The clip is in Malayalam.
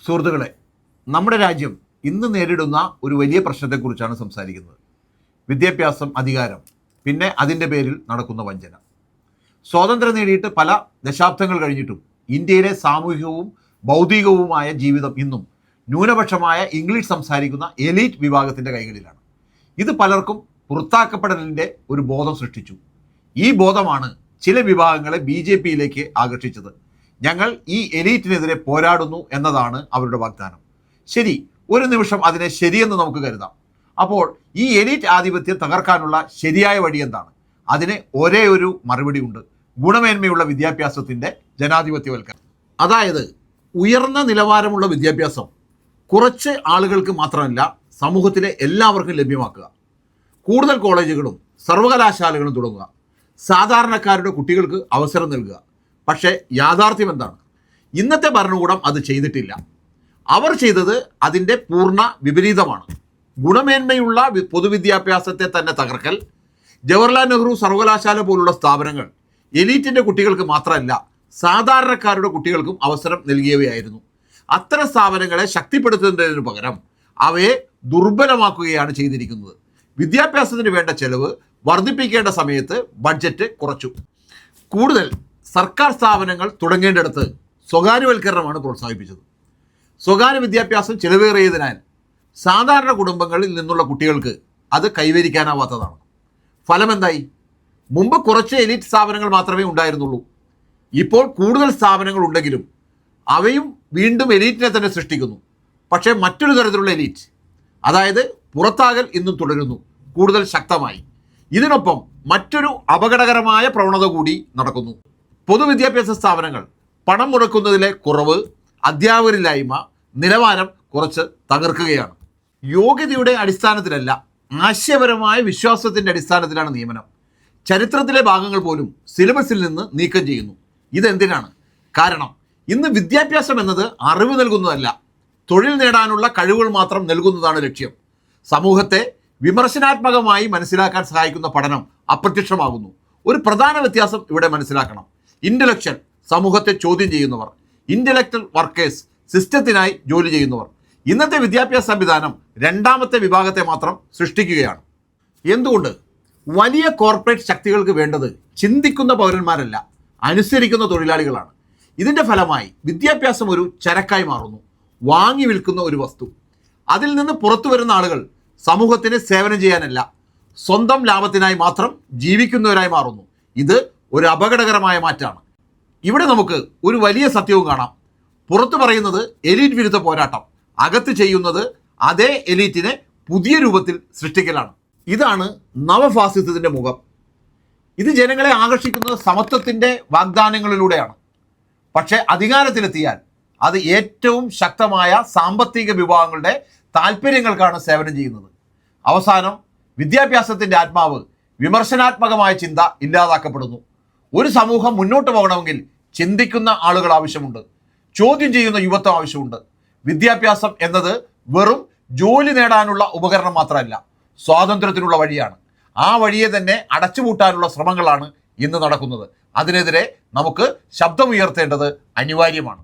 സുഹൃത്തുക്കളെ, നമ്മുടെ രാജ്യം ഇന്ന് നേരിടുന്ന ഒരു വലിയ പ്രശ്നത്തെക്കുറിച്ചാണ് സംസാരിക്കുന്നത്. വിദ്യാഭ്യാസം, അധികാരം, പിന്നെ അതിൻ്റെ പേരിൽ നടക്കുന്ന വഞ്ചന. സ്വാതന്ത്ര്യം നേടിയിട്ട് പല ദശാബ്ദങ്ങൾ കഴിഞ്ഞിട്ടും ഇന്ത്യയിലെ സാമൂഹികവും ഭൗതികവുമായ ജീവിതം ഇന്നും ന്യൂനപക്ഷമായ ഇംഗ്ലീഷ് സംസാരിക്കുന്ന എലീറ്റ് വിഭാഗത്തിൻ്റെ കൈകളിലാണ്. ഇത് പലർക്കും പുറത്താക്കപ്പെടലിൻ്റെ ഒരു ബോധം സൃഷ്ടിച്ചു. ഈ ബോധമാണ് ചില വിഭാഗങ്ങളെ BJPയിലേക്ക് ആകർഷിച്ചത്. ഞങ്ങൾ ഈ എലീറ്റിനെതിരെ പോരാടുന്നു എന്നതാണ് അവരുടെ വാഗ്ദാനം. ശരി, ഒരു നിമിഷം അതിനെ ശരിയെന്ന് നമുക്ക് കരുതാം. അപ്പോൾ ഈ എലീറ്റ് ആധിപത്യം തകർക്കാനുള്ള ശരിയായ വഴി എന്താണ്? അതിന് ഒരേ ഒരു മറുപടി ഉണ്ട്: ഗുണമേന്മയുള്ള വിദ്യാഭ്യാസത്തിൻ്റെ ജനാധിപത്യവൽക്കരണം. അതായത് ഉയർന്ന നിലവാരമുള്ള വിദ്യാഭ്യാസം കുറച്ച് ആളുകൾക്ക് മാത്രമല്ല, സമൂഹത്തിലെ എല്ലാവർക്കും ലഭ്യമാക്കുക. കൂടുതൽ കോളേജുകളും സർവകലാശാലകളും തുടങ്ങുക. സാധാരണക്കാരുടെ കുട്ടികൾക്ക് അവസരം നൽകുക. പക്ഷേ യാഥാർത്ഥ്യം എന്താണ്? ഇന്നത്തെ ഭരണകൂടം അത് ചെയ്തിട്ടില്ല. അവർ ചെയ്തത് അതിൻ്റെ പൂർണ്ണ വിപരീതമാണ്. ഗുണമേന്മയുള്ള പൊതുവിദ്യാഭ്യാസത്തെ തന്നെ തകർക്കൽ. ജവഹർലാൽ നെഹ്റു സർവകലാശാല പോലുള്ള സ്ഥാപനങ്ങൾ എലീറ്റിൻ്റെ കുട്ടികൾക്ക് മാത്രമല്ല, സാധാരണക്കാരുടെ കുട്ടികൾക്കും അവസരം നൽകിയവയായിരുന്നു. അത്തരം സ്ഥാപനങ്ങളെ ശക്തിപ്പെടുത്തുന്നതിന് പകരം അവയെ ദുർബലമാക്കുകയാണ് ചെയ്തിരിക്കുന്നത്. വിദ്യാഭ്യാസത്തിന് വേണ്ട ചെലവ് വർദ്ധിപ്പിക്കേണ്ട സമയത്ത് ബഡ്ജറ്റ് കുറച്ചു. കൂടുതൽ സർക്കാർ സ്ഥാപനങ്ങൾ തുടങ്ങേണ്ടിടത്ത് സ്വകാര്യവൽക്കരണമാണ് പ്രോത്സാഹിപ്പിച്ചത്. സ്വകാര്യ വിദ്യാഭ്യാസം ചിലവേറിയതിനാൽ സാധാരണ കുടുംബങ്ങളിൽ നിന്നുള്ള കുട്ടികൾക്ക് അത് കൈവരിക്കാനാവാത്തതാണ്. ഫലമെന്തായി? മുമ്പ് കുറച്ച് എലീറ്റ് സ്ഥാപനങ്ങൾ മാത്രമേ ഉണ്ടായിരുന്നുള്ളൂ. ഇപ്പോൾ കൂടുതൽ സ്ഥാപനങ്ങൾ ഉണ്ടെങ്കിലും അവയും വീണ്ടും എലീറ്റിനെ തന്നെ സൃഷ്ടിക്കുന്നു. പക്ഷേ മറ്റൊരു തരത്തിലുള്ള എലീറ്റ്, അതായത് പുറത്താകൽ, ഇന്നും തുടരുന്നു, കൂടുതൽ ശക്തമായി. ഇതിനൊപ്പം മറ്റൊരു അപകടകരമായ പ്രവണത കൂടി നടക്കുന്നു. പൊതുവിദ്യാഭ്യാസ സ്ഥാപനങ്ങൾ പണം മുടക്കുന്നതിലെ കുറവ്, അധ്യാപകരില്ലായ്മ, നിലവാരം കുറച്ച് തകർക്കുകയാണ്. യോഗ്യതയുടെ അടിസ്ഥാനത്തിലല്ല, ആശയപരമായ വിശ്വാസത്തിൻ്റെ അടിസ്ഥാനത്തിലാണ് നിയമനം. ചരിത്രത്തിലെ ഭാഗങ്ങൾ പോലും സിലബസിൽ നിന്ന് നീക്കം ചെയ്യുന്നു. ഇതെന്തിനാണ്? കാരണം ഇന്ന് വിദ്യാഭ്യാസം എന്നത് അറിവ് നൽകുന്നതല്ല, തൊഴിൽ നേടാനുള്ള കഴിവുകൾ മാത്രം നൽകുന്നതാണ് ലക്ഷ്യം. സമൂഹത്തെ വിമർശനാത്മകമായി മനസ്സിലാക്കാൻ സഹായിക്കുന്ന പഠനം അപ്രത്യക്ഷമാകുന്നു. ഒരു പ്രധാന വ്യത്യാസം ഇവിടെ മനസ്സിലാക്കണം. ഇൻ്റലക്ച്വൽ സമൂഹത്തെ ചോദ്യം ചെയ്യുന്നവർ, ഇൻ്റലക്ച്വൽ വർക്കേഴ്സ് സിസ്റ്റത്തിനായി ജോലി ചെയ്യുന്നവർ. ഇന്നത്തെ വിദ്യാഭ്യാസ സംവിധാനം രണ്ടാമത്തെ വിഭാഗത്തെ മാത്രം സൃഷ്ടിക്കുകയാണ്. എന്തുകൊണ്ട്? വലിയ കോർപ്പറേറ്റ് ശക്തികൾക്ക് വേണ്ടത് ചിന്തിക്കുന്ന പൗരന്മാരല്ല, അനുസരിക്കുന്ന തൊഴിലാളികളാണ്. ഇതിൻ്റെ ഫലമായി വിദ്യാഭ്യാസം ഒരു ചരക്കായി മാറുന്നു, വാങ്ങി വിൽക്കുന്ന ഒരു വസ്തു. അതിൽ നിന്ന് പുറത്തു വരുന്ന ആളുകൾ സമൂഹത്തിന് സേവനം ചെയ്യാനല്ല, സ്വന്തം ലാഭത്തിനായി മാത്രം ജീവിക്കുന്നവരായി മാറുന്നു. ഇത് ഒരു അപകടകരമായ മാറ്റമാണ്. ഇവിടെ നമുക്ക് ഒരു വലിയ സത്യവും കാണാം. പുറത്തു പറയുന്നത് എലീറ്റ് വിരുദ്ധ പോരാട്ടം, അകത്ത് ചെയ്യുന്നത് അതേ എലീറ്റിനെ പുതിയ രൂപത്തിൽ സൃഷ്ടിക്കലാണ്. ഇതാണ് നവഫാസിസത്തിൻ്റെ മുഖം. ഇത് ജനങ്ങളെ ആകർഷിക്കുന്നത് സമത്വത്തിൻ്റെ വാഗ്ദാനങ്ങളിലൂടെയാണ്. പക്ഷേ അധികാരത്തിലെത്തിയാൽ അത് ഏറ്റവും ശക്തമായ സാമ്പത്തിക വിഭാഗങ്ങളുടെ താല്പര്യങ്ങൾക്കാണ് സേവനം ചെയ്യുന്നത്. അവസാനം വിദ്യാഭ്യാസത്തിൻ്റെ ആത്മാവ്, വിമർശനാത്മകമായ ചിന്ത ഇല്ലാതാക്കപ്പെടുന്നു. ഒരു സമൂഹം മുന്നോട്ട് പോകണമെങ്കിൽ ചിന്തിക്കുന്ന ആളുകൾ ആവശ്യമുണ്ട്, ചോദ്യം ചെയ്യുന്ന യുവത്വം ആവശ്യമുണ്ട്. വിദ്യാഭ്യാസം എന്നത് വെറും ജോലി നേടാനുള്ള ഉപകരണം മാത്രമല്ല, സ്വാതന്ത്ര്യത്തിനുള്ള വഴിയാണ്. ആ വഴിയെ തന്നെ അടച്ചുപൂട്ടാനുള്ള ശ്രമങ്ങളാണ് ഇന്ന് നടക്കുന്നത്. അതിനെതിരെ നമുക്ക് ശബ്ദമുയർത്തേണ്ടത് അനിവാര്യമാണ്.